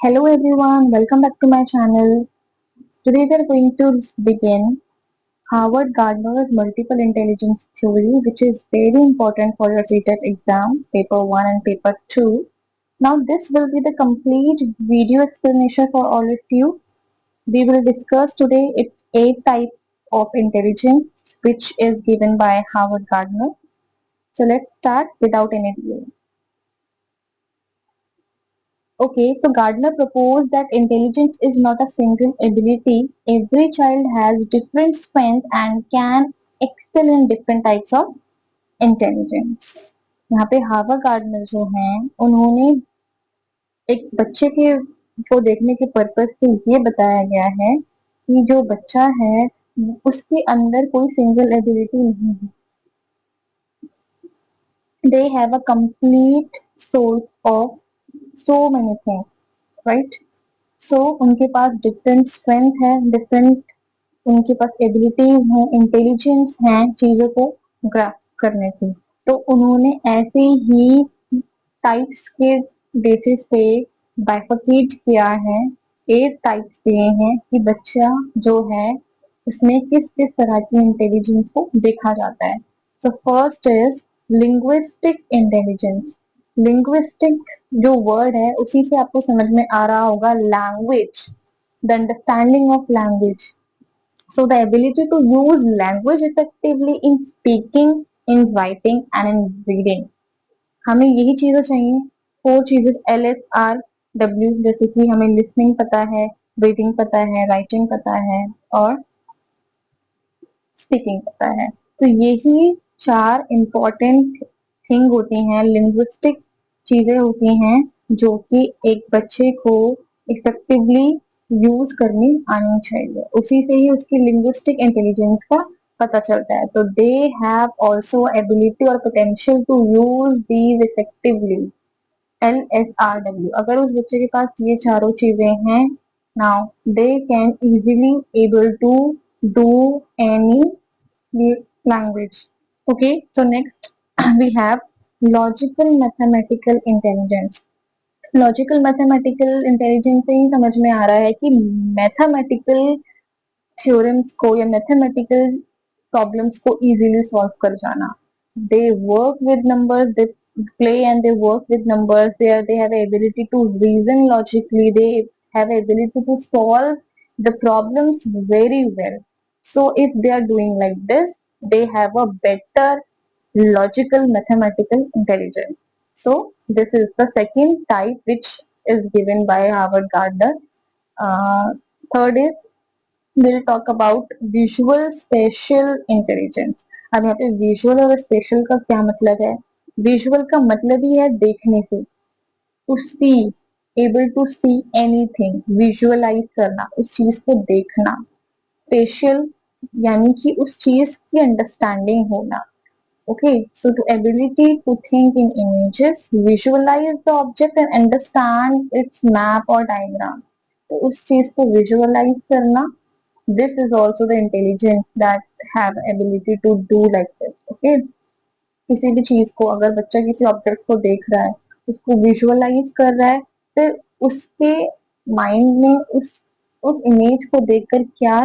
Hello everyone, welcome back to my channel. Today we are going to begin Howard Gardner's multiple intelligence theory, which is very important for your CTET exam, paper 1 and paper 2. Now this will be the complete video explanation for all of you. We will discuss today its 8 types of intelligence, which is given by Howard Gardner. So let's start without any delay. Okay, so Gardner proposed that intelligence is not a single ability. Every child has different strengths and can excel in different types of intelligence. यहाँ पे हावा gardener जो हैं उन्होंने एक बच्चे के को देखने के पर्पज से ये बताया गया है कि जो बच्चा है उसके अंदर कोई सिंगल एबिलिटी नहीं है. They have a complete source of so many things, right? सो उनके पास डिफरेंट स्ट्रेंथ है, डिफरेंट उनके पास एबिलिटीज हैं, इंटेलिजेंस है चीजों को ग्रास्प करने की. तो उन्होंने ऐसे ही टाइप्स के बेसिस पे बाइफरकेट किया है. 8 टाइप्स दिए हैं कि बच्चा जो है उसमें किस किस तरह की इंटेलिजेंस को देखा जाता है. So first is linguistic intelligence. Linguistic जो वर्ड है उसी से आपको समझ में आ रहा होगा language, the understanding of language. So the ability to use language effectively in speaking, in writing and in reading. हमें यही चीजें चाहिए. 4 चीजें LSRW, जैसे कि हमें लिसनिंग पता है, रीडिंग पता है, राइटिंग पता है और स्पीकिंग पता है. तो यही 4 इम्पोर्टेंट थिंग होती हैं, लिंग्विस्टिक चीजें होती हैं जो कि एक बच्चे को इफेक्टिवली यूज करनी आनी चाहिए. उसी से ही उसकी लिंग्विस्टिक इंटेलिजेंस का पता चलता है. तो दे हैव ऑल्सो एबिलिटी और potential to use these effectively. LSRW. अगर उस बच्चे के पास ये चारों चीजें हैं, now they can easily able to do any language. Okay, so next we have logical mathematical intelligence. Logical mathematical intelligence से ही समझ में आ रहा है कि मैथमेटिकल थ्योरम्स को या मैथमेटिकल प्रॉब्लम्स को इजीली सॉल्व कर जाना. They work with numbers, they play and they work with numbers. They have ability to reason logically. They have ability to solve the problems very well. So if they are doing like this, they have a better logical mathematical intelligence. So this is the second type which is given by Howard Gardner. Third is we'll talk about visual spatial intelligence. अब यहाँ पे visual और special का क्या मतलब है? Visual का मतलब ही है देखने से, to see, able to see anything, visualise करना, उस चीज को देखना. स्पेशल यानी कि उस चीज की अंडरस्टैंडिंग होना. Okay, so to ability to think in images, visualize the object and understand its map or diagram. तो उस चीज को visualize करना, this is also the intelligence that have ability to do like this. Okay, किसी भी चीज को अगर बच्चा किसी ऑब्जेक्ट को देख रहा है, उसको विजुअलाइज कर रहा है, फिर उसके माइंड में उस इमेज को देखकर क्या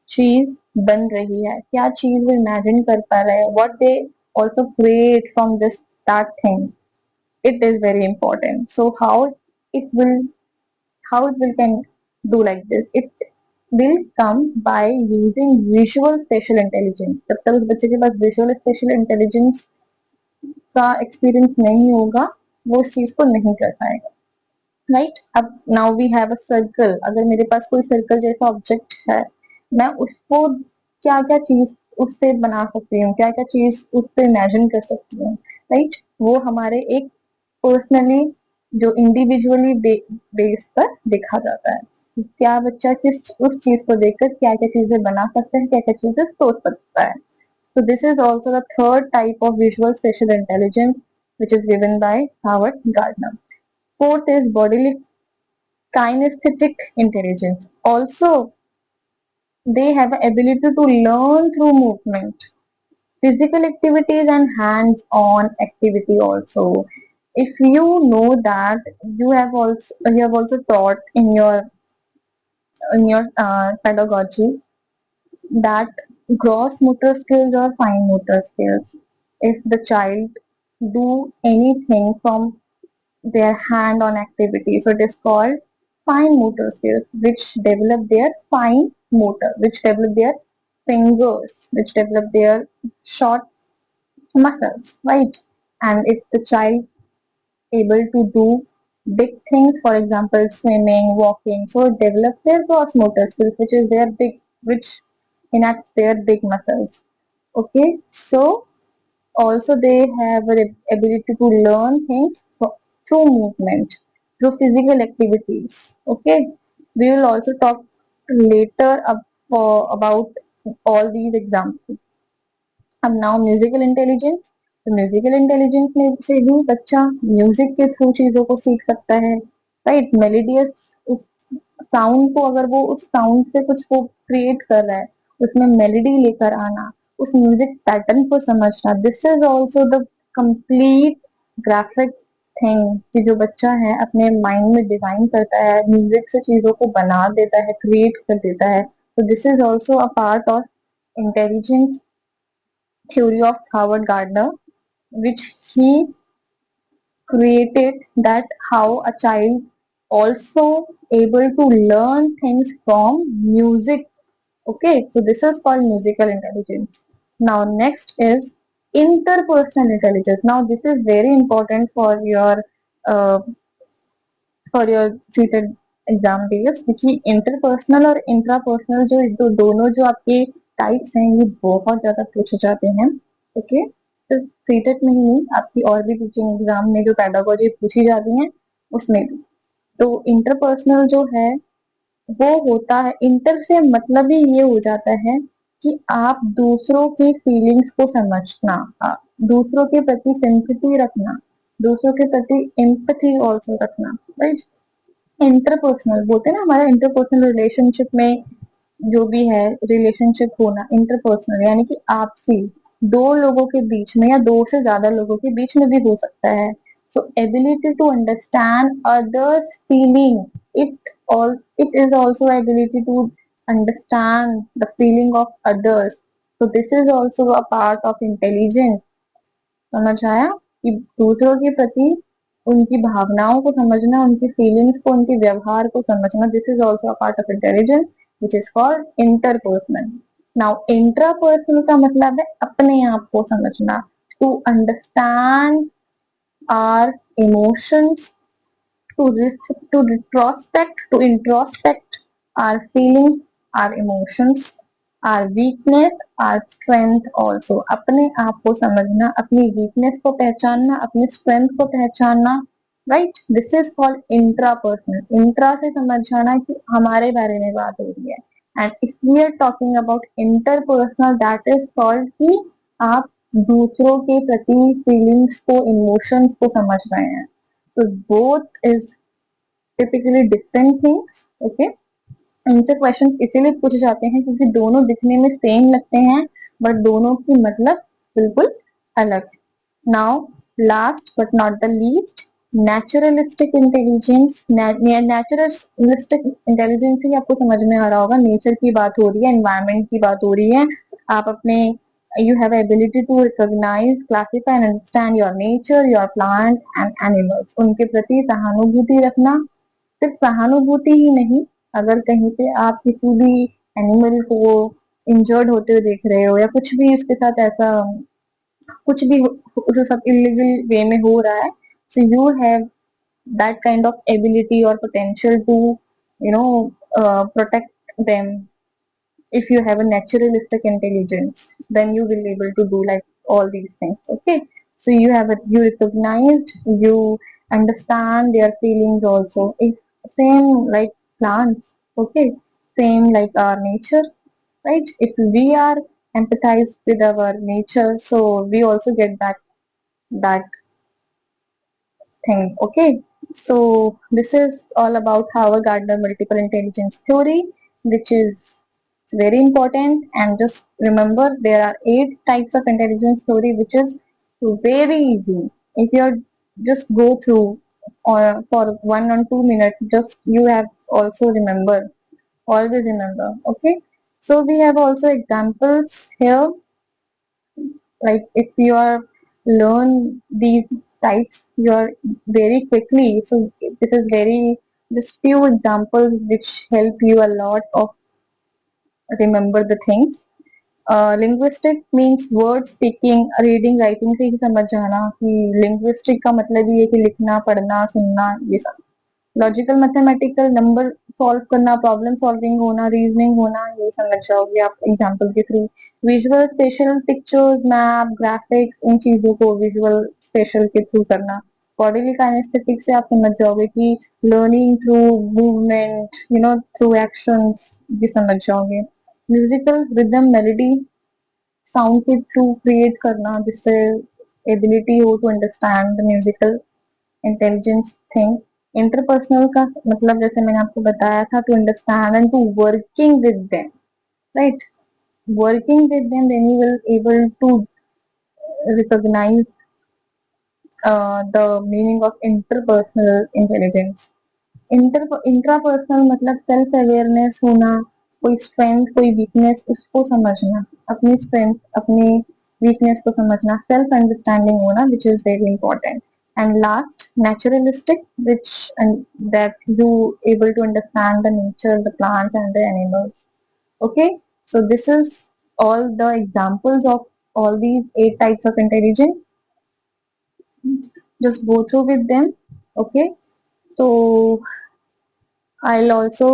चीज बन रही है, क्या चीज वो इमेजिन कर पा रहा है, what they also create from this that thing, it is very important. So it will it will can do like this, it will come by using visual spatial intelligence. जब तक उस बच्चे के पास visual spatial intelligence का experience नहीं होगा वो उस चीज को नहीं कर पाएगा. राइट. अब now we have a circle. अगर मेरे पास कोई सर्कल जैसा ऑब्जेक्ट है, मैं उसको क्या क्या चीज उससे बना सकती हूँ, क्या क्या चीज उससे इमेजिन कर सकती हूँ. राइट. वो हमारे एक पर्सनली जो इंडिविजुअली बेस पर देखा जाता है. क्या बच्चा किस उस चीज को देखकर क्या क्या चीजें बना सकता है, क्या क्या चीजें सोच सकता है. So this is also the third type of visual spatial intelligence which is given by Howard Gardner. Fourth is bodily kinesthetic intelligence. Also, they have the ability to learn through movement, physical activities and hands-on activity also. If you know that you have also taught in your pedagogy that gross motor skills or fine motor skills, if the child do anything from their hand on activity, so it is called fine motor skills, which develop their fine motor, which develop their fingers, which develop their short muscles, right? And if the child able to do big things, for example swimming, walking, so it develops their gross motor skills, which is their big, which enacts their big muscles. Okay, so also they have an ability to learn things through movement, through physical activities. Okay, we will also talk later about all these examples. अब now musical intelligence, तो musical intelligence में से भी बच्चा music के through चीजों को सीख सकता है, राइट? मेलोडियस उस साउंड को, अगर वो उस साउंड से कुछ को क्रिएट कर रहा है, उसमें मेलोडी लेकर आना, उस म्यूजिक पैटर्न को समझना, this is also the complete graphic thing कि जो बच्चा है अपने माइंड में डिजाइन करता है, म्यूजिक से चीजों को बना देता है, क्रिएट कर देता है, तो this is also a part of intelligence theory of Howard Gardner, which he created, that how a child also able to learn things from music. Okay, so this is called musical intelligence. Now next is interpersonal intelligence. Now this is very important uh, for your seated exam days, क्योंकि interpersonal और intrapersonal दोनों जो आपके types हैं ये बहुत ज्यादा पूछे जाते हैं। ओके, तो सीटेट में ही नहीं, आपकी और भी टीचिंग एग्जाम में जो पेडागोजी पूछी जाती है उसमें भी। तो इंटरपर्सनल जो है वो होता है, इंटर से मतलब ही ये हो जाता है कि आप दूसरों की फीलिंग्स को समझना, दूसरों के प्रति सिंपैथी रखना, दूसरों के प्रति एम्पैथी ऑल्सो रखना, राइट? इंटरपर्सनल बोलते हैं ना, हमारे इंटरपर्सनल रिलेशनशिप में जो भी है रिलेशनशिप होना, इंटरपर्सनल यानी कि आपसी, दो लोगों के बीच में या दो से ज्यादा लोगों के बीच में भी हो सकता है। So ability to understand others feeling, it all it is also ability to understand the feeling of others, so this is also a part of intelligence। समझ आया कि दूसरों के प्रति उनकी भावनाओं को समझना, उनकी फीलिंग्स को, उनके व्यवहार को समझना, this is also a part of intelligence which is called interpersonal. Now intrapersonal का मतलब है अपने आप को समझना, to understand our emotions, to retrospect, to introspect our feelings, our emotions, our weakness, our strength also। अपने आप को समझना, अपनी वीकनेस को पहचानना, अपनी स्ट्रेंथ को पहचानना, right? This is called intrapersonal. Intra से समझ जाना कि हमारे बारे में बात हो रही है, and if we are talking about interpersonal, that is called कि आप दूसरों के प्रति फीलिंग्स को, इमोशंस को समझ रहे हैं। तो both is typically different things। okay, इनसे क्वेश्चंस इसीलिए पूछे जाते हैं क्योंकि दोनों दिखने में सेम लगते हैं, बट दोनों की मतलब बिल्कुल अलग है। Now last but not the least, naturalistic intelligence. Naturalistic intelligence ही आपको समझ में आ रहा होगा, नेचर की बात हो रही है, एनवायरमेंट की बात हो रही है। आप अपने you have ability to recognize, classify and understand your nature, your plant and animals। उनके प्रति सहानुभूति रखना, सिर्फ सहानुभूति ही नहीं, अगर कहीं पे आप किसी भी एनिमल को इंजर्ड होते हुए देख रहे हो या कुछ भी उसके साथ ऐसा कुछ भी उसे सब इलीगल वे में हो रहा है, so you have that kind of ability or potential to you know protect them। if you have a naturalistic intelligence, then you will be able to do like all these things। okay, so you recognized, you understand their feelings also, if same like plants, okay, same like our nature, right? If we are empathized with our nature, so we also get that thing। okay, so this is all about Howard Gardner multiple intelligence theory, which is very important, and just remember there are 8 types of intelligence theory, which is very easy. If you're just go through or for 1 or 2 minutes, just you have also remember, always remember. Okay, so we have also examples here, like if you are learn these types you are very quickly, so this is very just few examples which help you a lot of remember the things. Linguistic means word speaking, reading writing से ही समझ जाना कि linguistic का मतलब ये है कि लिखना पढ़ना सुनना ये सब। लॉजिकल मैथमेटिकल नंबर सॉल्व करना, प्रॉब्लम सॉल्विंग होना, रीजनिंग होना, ये समझ जाओगे आप एग्जांपल के through. Visual spatial pictures, map, graphics, इन चीजों को विजुअल स्पेशल के थ्रू करना। बॉडीली काइनेस्थेटिक्स से आप समझ जाओगे कि learning through movement, through actions, ये समझ जाओगे। म्यूजिकल रिदम मेलोडी साउंड के थ्रू क्रिएट करना, जिससे एबिलिटी हो to understand the musical intelligence thing. Interpersonal का मतलब जैसे मैंने आपको बताया था, to understand and to working with them, right. Working with them, then you will able to recognise the meaning of interpersonal intelligence. Intrapersonal मतलब self awareness होना, कोई स्ट्रेंथ कोई वीकनेस उसको समझना, अपनी स्ट्रेंथ अपनी वीकनेस को समझना, सेल्फ अंडरस्टैंडिंग होना, which is very important. And last naturalistic, which and that you able to understand the nature, the plants and the animals. Okay, so this is all the examples of all these 8 types of intelligence. Just go through with them. Okay, so I'll also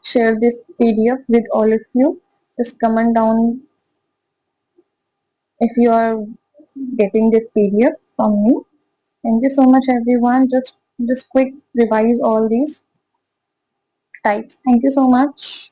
share this PDF with all of you. Just comment down if you are getting this PDF from me. Thank you so much, everyone. Just quick revise all these types. Thank you so much.